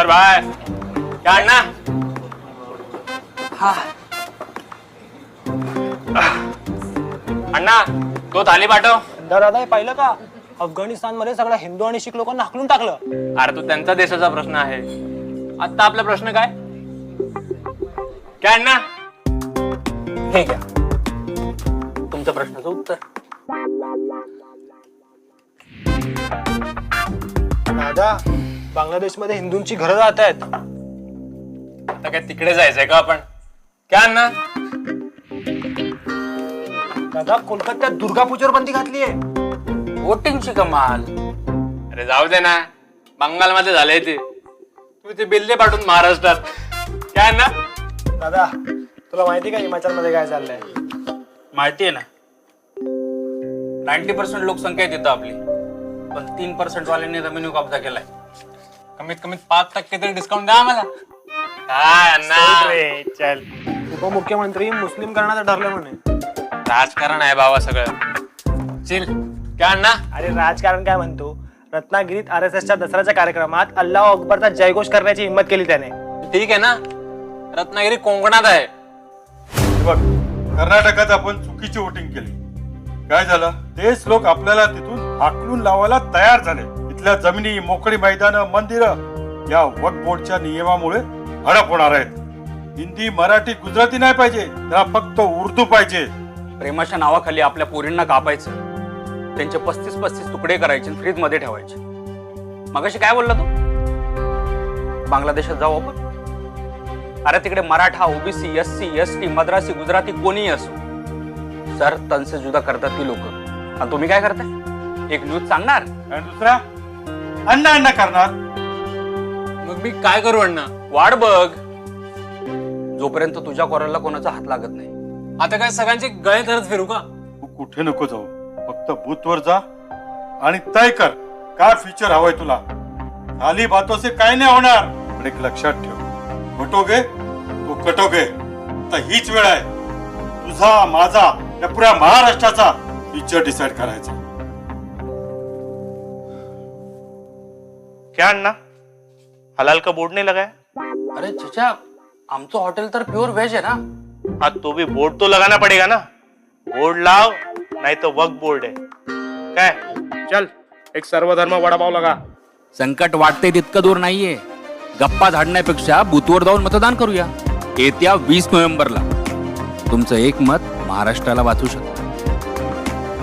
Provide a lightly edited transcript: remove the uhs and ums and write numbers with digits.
उधर भाई क्या अण्णा अण्णा तो थाली पाठव. दादा पाहिलं का अफगाणिस्तान मध्ये सगळ्या हिंदू आणि शीख लोकांना हाकलून टाकलं. अरे तो त्यांचा देशाचा प्रश्न आहे. आता आपला प्रश्न काय अण्णा? हे घ्या तुमच्या प्रश्नाचं उत्तर. दादा बांगलादेशमध्ये हिंदूंची घरं जात आहेत. आता काय तिकडे जायचंय का आपण? क्या अण्णा? दादा कोलकात्यात दुर्गा पूजेवर बंदी घातली आहे. वोटिंगची कमाल. अरे जाऊ दे ना, बंगालमध्ये झालंय ते. तू ते बिल्ले पाठवून महाराष्ट्रात. क्या अण्णा? दादा तुला माहिती का हिमाचल मध्ये काय चाललंय? माहिती आहे ना. 90% लोकसंख्या आहे तिथं आपली, पण 3% वाल्यांनी रेव्हेन्यू कब्जा केलाय. कमीत कमी 5% तरी डिस्काउंट द्या आम्हाला. काय अण्णा? चल उपमुख्यमंत्री मुस्लिम करण्याचं ठरलं म्हणे. राजकारण आहे बाबा सगळं. चिल. क्या अण्णा? अरे राजकारण काय म्हणतो? रत्नागिरीत RSSच्या दसऱ्याच्या कार्यक्रमात अल्लाह अकबरचा जयघोष करण्याची हिंमत केली त्याने. ठीक आहे ना, रत्नागिरी कोकणात आहे. बघ, कर्नाटकात आपण चुकीची वोटिंग केली. काय झालं? तेच लोक आपल्याला तिथून हाकलून लावायला तयार झाले. इथल्या जमिनी, मोकळी मैदानं, मंदिरं या वक्फ बोर्डच्या नियमामुळे हडप होणार आहेत. हिंदी, मराठी, गुजराती नाही पाहिजे, त्याला फक्त उर्दू पाहिजे. प्रेमाच्या नावाखाली आपल्या पोरींना कापायचं, त्यांचे 35 तुकडे करायचे, फ्रीज मध्ये ठेवायचे. मगाशी काय बोलला तू? बांगलादेशात जाऊ आपण? अरे तिकडे Maratha, OBC, SC, ST, Madrasi, Gujarati कोणीही असो, सर तन से जुदा करतात ती लोक. आणि तुम्ही काय करताय? एक न्यूज सांगणार आणि दुसरा अण्णा अण्णा करणार. मग मी काय करू अण्णा? वाट बघ, जोपर्यंत तुझ्या कोराला कोणाचा हात लागत नाही. आता काय सगळ्यांचे गळे धरत फिरू का? तू कुठे नको जाऊ, फक्त बूथवर जा आणि तय कर काय फीचर हवंय तुला. खाली बातों से काय नाही होणार. पण एक लक्षात ठेव, कटोगे तो कटोगे. आता हीच वेळ आहे तुझा, माझा, या पुऱ्या महाराष्ट्राचा फीचर डिसाइड करायचा. क्या अन्ना, हलाल का बोर्ड नहीं लगाया? अरे चचा, आमचं हॉटेल तर प्युअर व्हेज आहे ना. हाँ तो भी बोर्ड तो लगाना पड़ेगा ना. बोर्ड लाओ, नहीं तो वक्त बोर्ड है. काय चल एक सर्वधर्म वडापाव लगा. संकट वाटते तितकं दूर नाहीये. गप्पा झाडण्यापेक्षा बूथवर जाऊन मतदान करूया. येत्या 20 नोव्हेंबरला तुमचं एक मत महाराष्ट्राला वाचू शकतं.